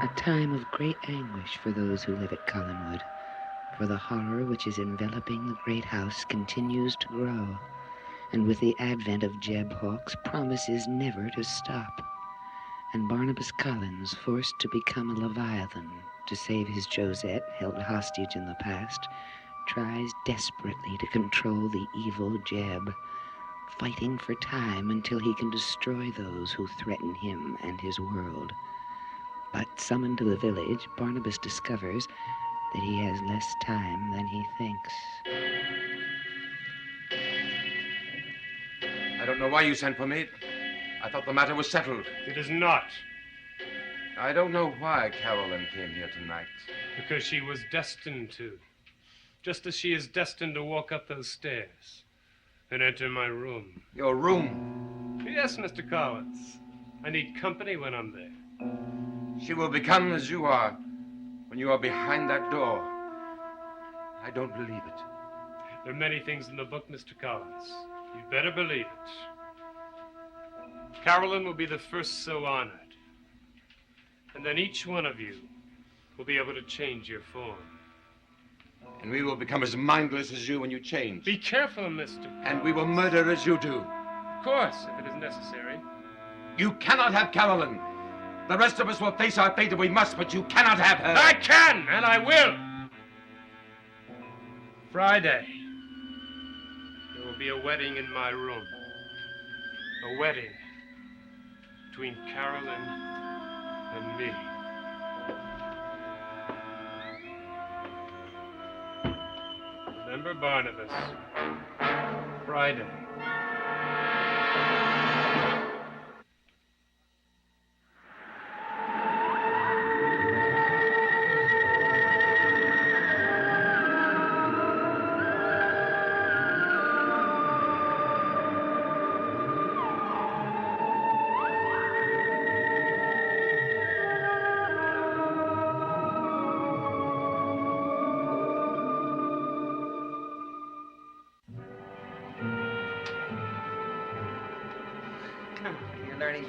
A time of great anguish for those who live at Collinwood, for the horror which is enveloping the great house continues to grow, and with the advent of Jeb Hawks promises never to stop. And Barnabas Collins, forced to become a Leviathan to save his Josette, held hostage in the past, tries desperately to control the evil Jeb, fighting for time until he can destroy those who threaten him and his world. But summoned to the village, Barnabas discovers that he has less time than he thinks. I don't know why you sent for me. I thought the matter was settled. It is not. I don't know why Carolyn came here tonight. Because she was destined to. Just as she is destined to walk up those stairs and enter my room. Your room? Yes, Mr. Collins. I need company when I'm there. She will become as you are when you are behind that door. I don't believe it. There are many things in the book, Mr. Collins. You'd better believe it. Carolyn will be the first so honored. And then each one of you will be able to change your form. And we will become as mindless as you when you change. Be careful, Mr. Collins. And we will murder as you do. Of course, if it is necessary. You cannot have Carolyn. The rest of us will face our fate if we must, but you cannot have her. I can, and I will. Friday, there will be a wedding in my room. A wedding between Carolyn and me. Remember Barnabas. Friday.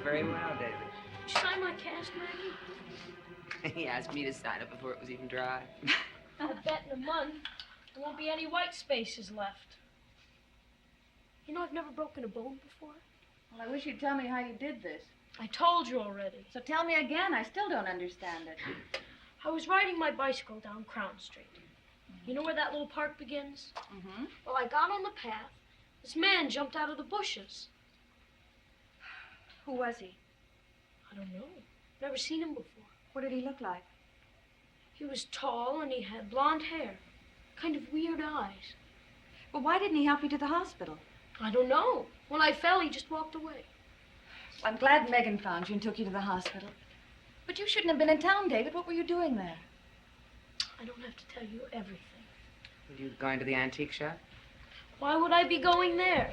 Very well, David. Did you sign my cast, Maggie? He asked me to sign it before it was even dry. I bet in a month there won't be any white spaces left. You know, I've never broken a bone before. Well, I wish you'd tell me how you did this. I told you already. So tell me again. I still don't understand it. I was riding my bicycle down Crown Street. You know where that little park begins? Mm-hmm. Well, I got on the path. This man jumped out of the bushes. Who was he? I don't know. Never seen him before. What did he look like? He was tall and he had blonde hair. Kind of weird eyes. Well, why didn't he help you to the hospital? I don't know. When I fell, he just walked away. I'm glad Megan found you and took you to the hospital. But you shouldn't have been in town, David. What were you doing there? I don't have to tell you everything. Were you going to the antique shop? Why would I be going there?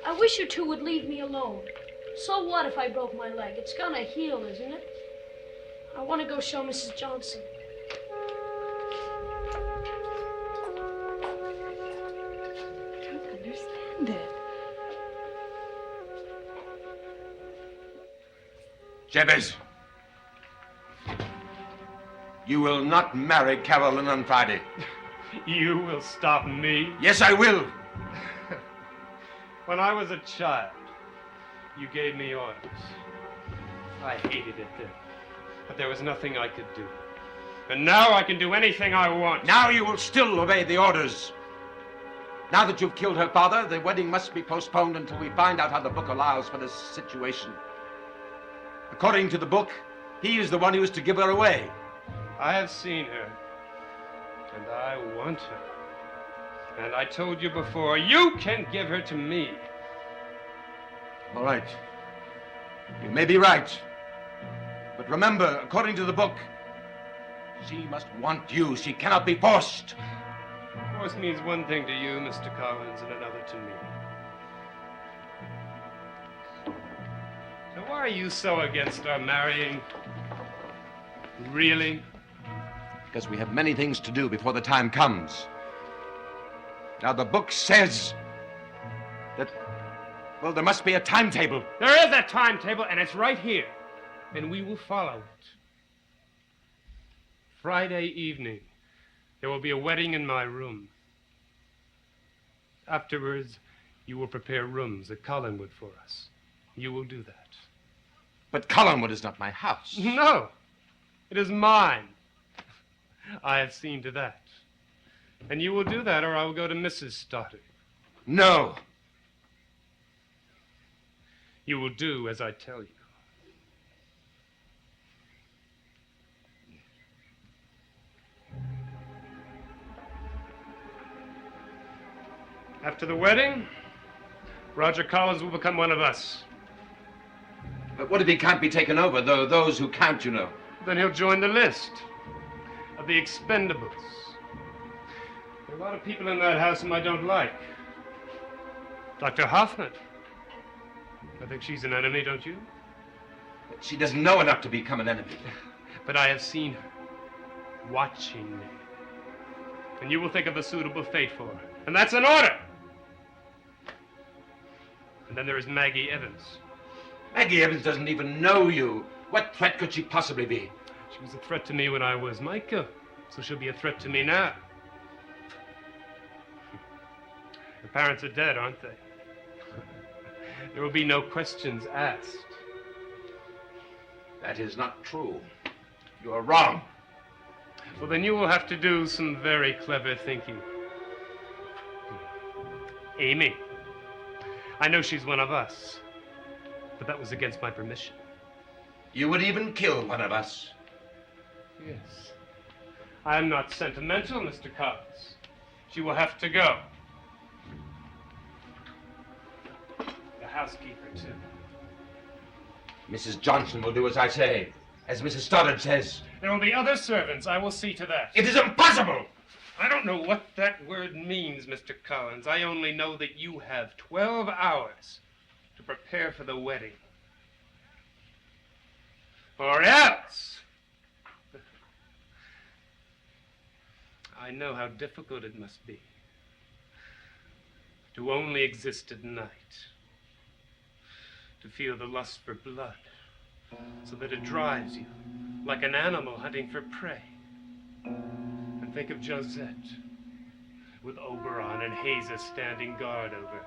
I wish you two would leave me alone. So what if I broke my leg? It's gonna heal, isn't it? I want to go show Mrs. Johnson. I don't understand it. Jebez, you will not marry Carolyn on Friday. You will stop me? Yes, I will. When I was a child, you gave me orders. I hated it then, but there was nothing I could do. And now I can do anything I want. Now you will still obey the orders. Now that you've killed her father, the wedding must be postponed until we find out how the book allows for this situation. According to the book, he is the one who is to give her away. I have seen her, and I want her. And I told you before, you can give her to me. All right. You may be right. But remember, according to the book, she must want you. She cannot be forced. Force means one thing to you, Mr. Collins, and another to me. So why are you so against our marrying? Really? Because we have many things to do before the time comes. Now, the book says that, well, there must be a timetable. There is a timetable, and it's right here. And we will follow it. Friday evening, there will be a wedding in my room. Afterwards, you will prepare rooms at Collinwood for us. You will do that. But Collinwood is not my house. No, it is mine. I have seen to that. And you will do that, or I will go to Mrs. Stoddard. No. You will do as I tell you. After the wedding, Roger Collins will become one of us. But what if he can't be taken over, though those who can't, you know? Then he'll join the list of the expendables. There are a lot of people in that house whom I don't like. Dr. Hoffman. I think she's an enemy, don't you? She doesn't know enough to become an enemy. But I have seen her watching me. And you will think of a suitable fate for her. And that's an order! And then there is Maggie Evans. Maggie Evans doesn't even know you. What threat could she possibly be? She was a threat to me when I was Michael, so she'll be a threat to me now. Her parents are dead, aren't they? There will be no questions asked. That is not true. You are wrong. Well, then you will have to do some very clever thinking. Amy. I know she's one of us, but that was against my permission. You would even kill one of us. Yes. I'm not sentimental, Mr. Collins. She will have to go. The housekeeper, too. Mrs. Johnson will do as I say, as Mrs. Stoddard says. There will be other servants. I will see to that. It is impossible! I don't know what that word means, Mr. Collins. I only know that you have 12 hours to prepare for the wedding. Or else! I know how difficult it must be to only exist at night, to feel the lust for blood, so that it drives you like an animal hunting for prey. And think of Josette, with Oberon and Hazer standing guard over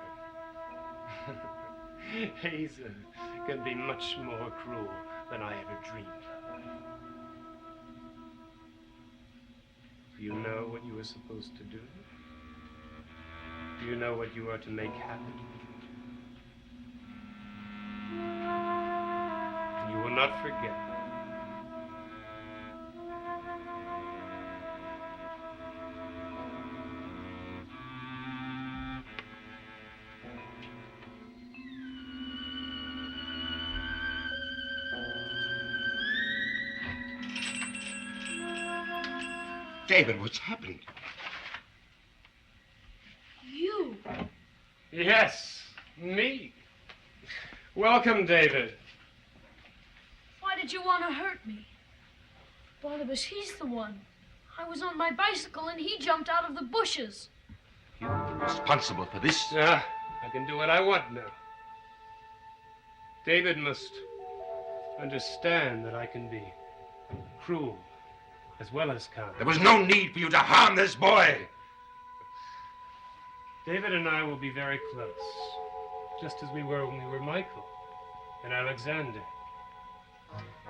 her. Hazer can be much more cruel than I ever dreamed of. Do you know what you are supposed to do? Do you know what you are to make happen? And you will not forget. David, what's happened? You. Yes, me. Welcome, David. Why did you want to hurt me? Barnabas, he's the one. I was on my bicycle and he jumped out of the bushes. You're responsible for this? I can do what I want now. David must understand that I can be cruel as well as kind. There was no need for you to harm this boy. David and I will be very close, just as we were when we were Michael and Alexander.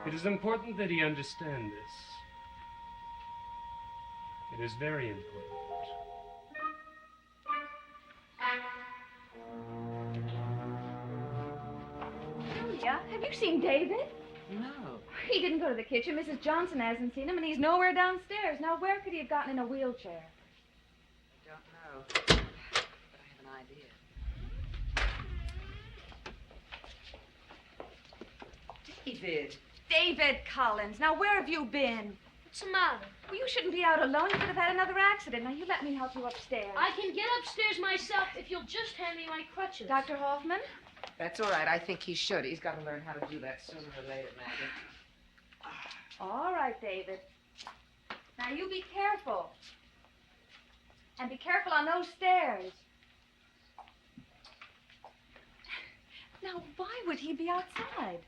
It is important that he understand this. It is very important. Julia, have you seen David? No. He didn't go to the kitchen. Mrs. Johnson hasn't seen him, and he's nowhere downstairs. Now, where could he have gotten in a wheelchair? I don't know. But I have an idea. David. David Collins, now where have you been? What's the matter? Well, you shouldn't be out alone. You could have had another accident. Now, you let me help you upstairs. I can get upstairs myself if you'll just hand me my crutches. Dr. Hoffman? That's all right. I think he should. He's got to learn how to do that sooner or later, Maggie. All right, David. Now, you be careful. And be careful on those stairs. Now, why would he be outside?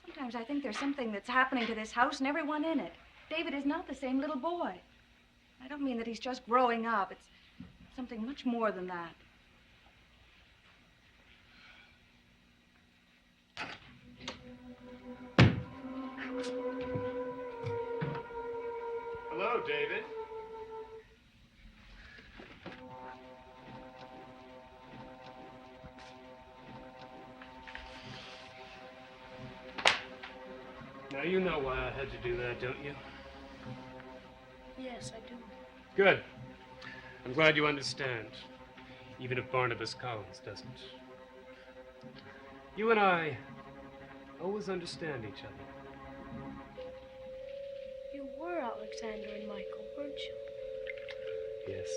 Sometimes I think there's something that's happening to this house and everyone in it. David is not the same little boy. I don't mean that he's just growing up. It's something much more than that. Hello, David. Now, you know why I had to do that, don't you? Yes, I do. Good. I'm glad you understand, even if Barnabas Collins doesn't. You and I always understand each other. You were Alexander and Michael, weren't you? Yes.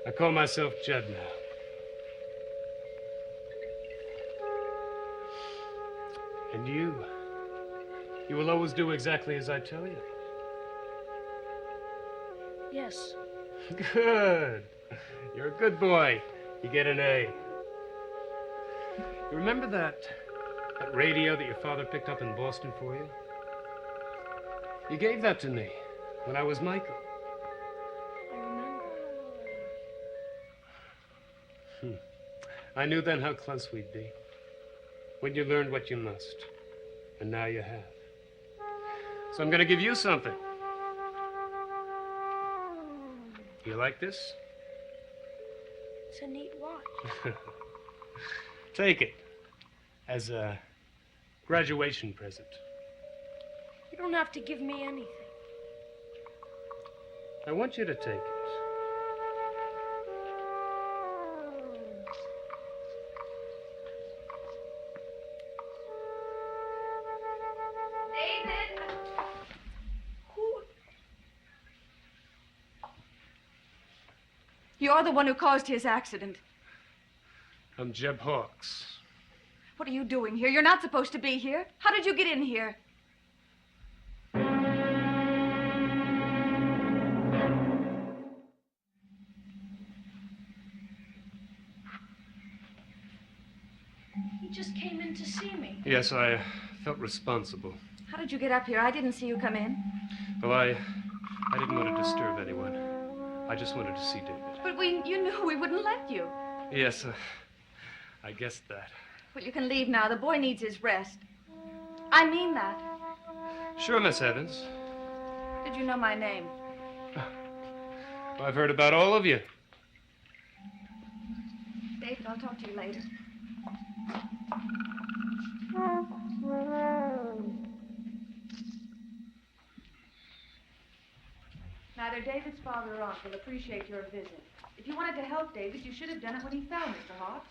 I call myself Jeb now. And you will always do exactly as I tell you. Yes. Good. You're a good boy. You get an A. You remember that radio that your father picked up in Boston for you? You gave that to me when I was Michael. I remember. I knew then how close we'd be. When you learned what you must. And now you have. So I'm going to give you something. You like this? It's a neat watch. Take it as a graduation present. You don't have to give me anything. I want you to take it. David! Who? You're the one who caused his accident. I'm Jeb Hawks. What are you doing here? You're not supposed to be here. How did you get in here? He just came in to see me. Yes, I felt responsible. How did you get up here? I didn't see you come in. Well, I didn't want to disturb anyone. I just wanted to see David. But you knew we wouldn't let you. Yes, I guessed that. Well, you can leave now. The boy needs his rest. I mean that. Sure, Miss Evans. Did you know my name? Well, I've heard about all of you. David, I'll talk to you later. Neither David's father or aunt will appreciate your visit. If you wanted to help David, you should have done it when he fell, Mr. Hawks.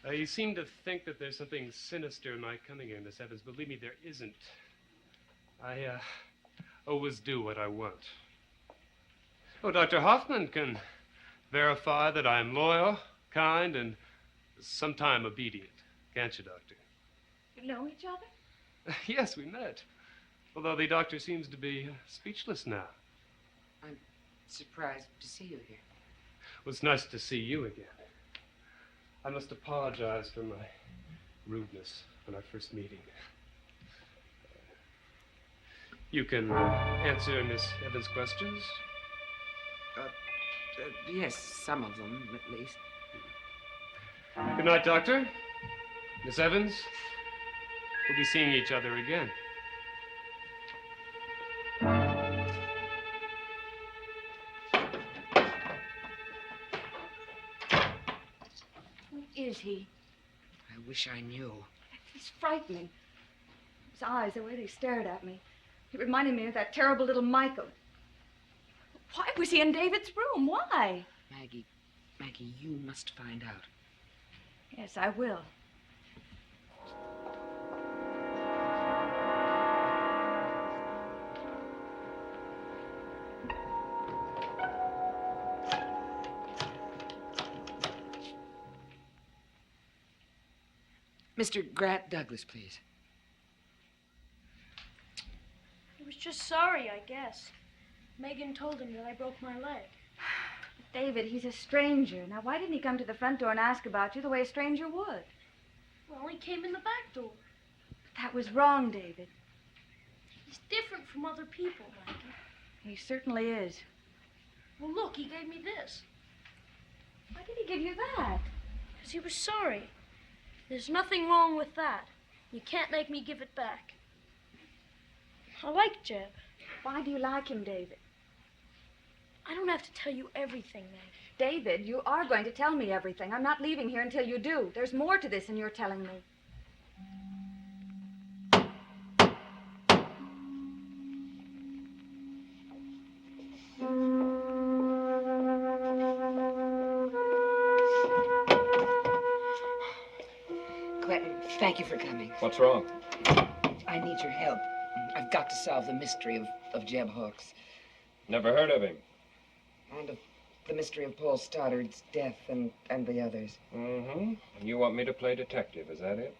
You seem to think that there's something sinister in my coming here, Miss Evans. Believe me, there isn't. I always do what I want. Oh, Dr. Hoffman can verify that I'm loyal, kind, and sometime obedient. Can't you, Doctor? You know each other? Yes, we met. Although the doctor seems to be speechless now. I'm surprised to see you here. Well, it's nice to see you again. I must apologize for my rudeness on our first meeting. You can answer Miss Evans' questions? Yes, some of them, at least. Good night, Doctor. Miss Evans, we'll be seeing each other again. Who is he? I wish I knew. He's frightening. His eyes, the way they stared at me. It reminded me of that terrible little Michael. Why was he in David's room? Why? Maggie, you must find out. Yes, I will. Mr. Grant Douglas, please. He was just sorry, I guess. Megan told him that I broke my leg. David, he's a stranger. Now, why didn't he come to the front door and ask about you the way a stranger would? Well, he came in the back door. That was wrong, David. He's different from other people, Maggie. He certainly is. Well, look, he gave me this. Why did he give you that? Because he was sorry. There's nothing wrong with that. You can't make me give it back. I like Jeb. Why do you like him, David? I don't have to tell you everything, Maggie. David, you are going to tell me everything. I'm not leaving here until you do. There's more to this than you're telling me. Quentin, thank you for coming. What's wrong? I need your help. I've got to solve the mystery of Jeb Hawks. Never heard of him. And of the mystery of Paul Stoddard's death and the others. Mm-hmm. And you want me to play detective, is that it?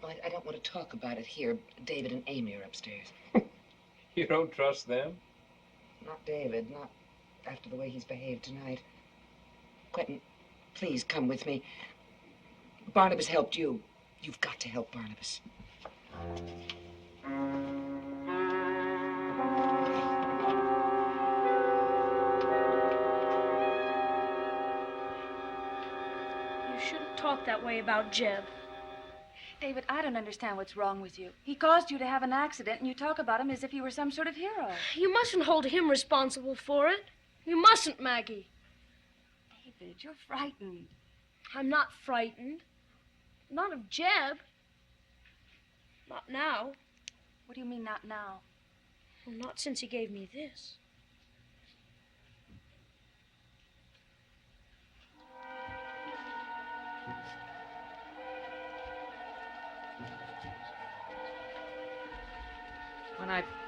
Well, I don't want to talk about it here. David and Amy are upstairs. You don't trust them? Not David, not after the way he's behaved tonight. Quentin, please come with me. Barnabas helped you. You've got to help Barnabas. You shouldn't talk that way about Jeb. David, I don't understand what's wrong with you. He caused you to have an accident, and you talk about him as if he were some sort of hero. You mustn't hold him responsible for it. You mustn't, Maggie. David, you're frightened. I'm not frightened. Not of Jeb. Not now. What do you mean, not now? Well, not since he gave me this.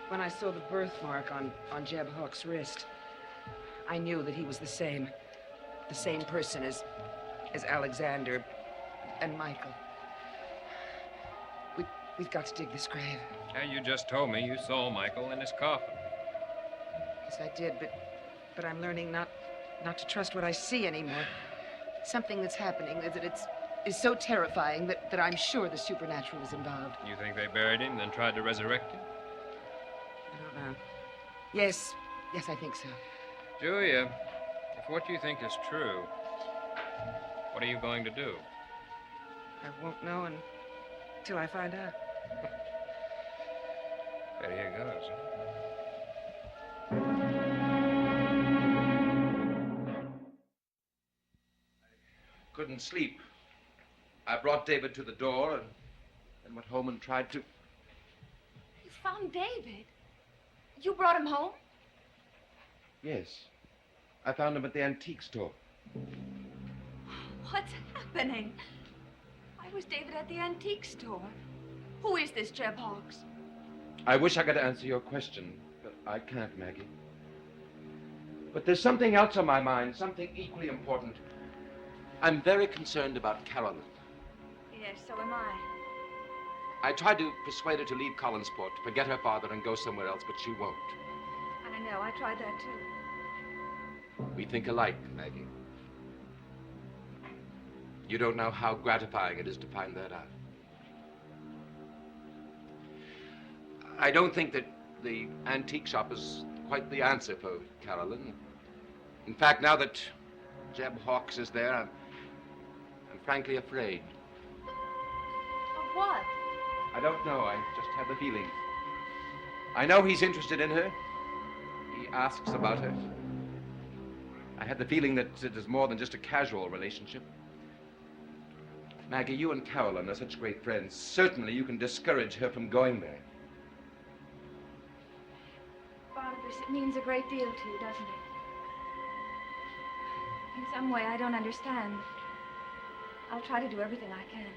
When I saw the birthmark on Jeb Hawks' wrist, I knew that he was the same person as Alexander and Michael. We've got to dig this grave. Yeah, you just told me you saw Michael in his coffin. Yes, I did, but I'm learning not to trust what I see anymore. Something that's happening is so terrifying that I'm sure the supernatural is involved. You think they buried him, then tried to resurrect him? I don't know. Yes, I think so. Julia, if what you think is true, what are you going to do? I won't know until I find out. There he goes. Couldn't sleep. I brought David to the door and went home and tried to... You found David? You brought him home? Yes. I found him at the antique store. What's happening? Why was David at the antique store? Who is this Jeb Hawks? I wish I could answer your question, but I can't, Maggie. But there's something else on my mind, something equally important. I'm very concerned about Carolyn. Yes, so am I. I tried to persuade her to leave Collinsport, to forget her father and go somewhere else, but she won't. I know, I tried that too. We think alike, Maggie. You don't know how gratifying it is to find that out. I don't think that the antique shop is quite the answer for Carolyn. In fact, now that Jeb Hawks is there, I'm frankly afraid. Of what? I don't know. I just have the feeling. I know he's interested in her. He asks about her. I had the feeling that it is more than just a casual relationship. Maggie, you and Carolyn are such great friends. Certainly you can discourage her from going there. Barnabas, it means a great deal to you, doesn't it? In some way I don't understand. I'll try to do everything I can.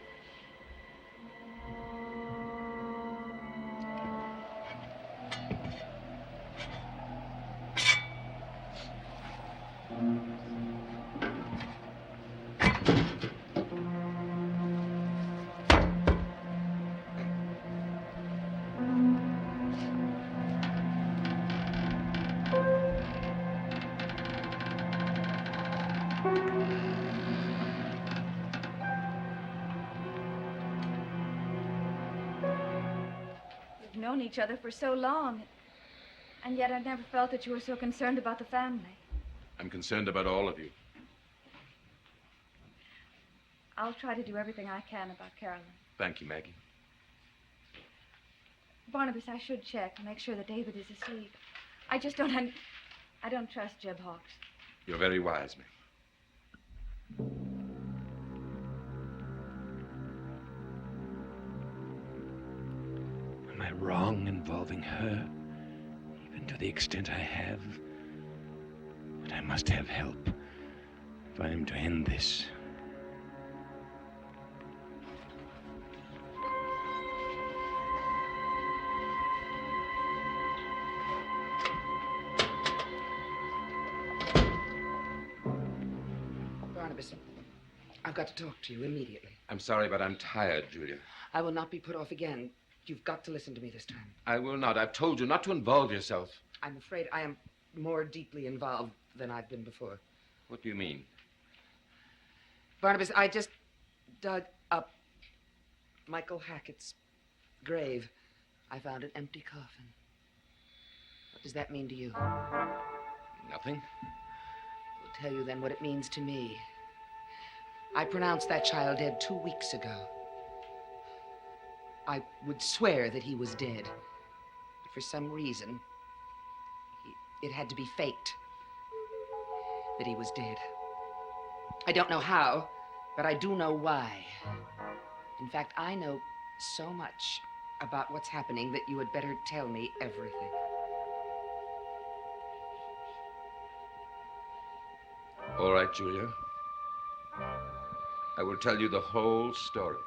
known each other for so long. And yet I never felt that you were so concerned about the family. I'm concerned about all of you. I'll try to do everything I can about Carolyn. Thank you, Maggie. Barnabas, I should check and make sure that David is asleep. I just don't... I don't trust Jeb Hawks. You're very wise, Maggie. Am I wrong involving her? Even to the extent I have? But I must have help if I am to end this. Barnabas, I've got to talk to you immediately. I'm sorry, but I'm tired, Julia. I will not be put off again. You've got to listen to me this time. I will not. I've told you not to involve yourself. I'm afraid I am more deeply involved than I've been before. What do you mean? Barnabas, I just dug up Michael Hackett's grave. I found an empty coffin. What does that mean to you? Nothing. I'll tell you then what it means to me. I pronounced that child dead 2 weeks ago. I would swear that he was dead. But for some reason, it had to be faked that he was dead. I don't know how, but I do know why. In fact, I know so much about what's happening that you had better tell me everything. All right, Julia. I will tell you the whole story.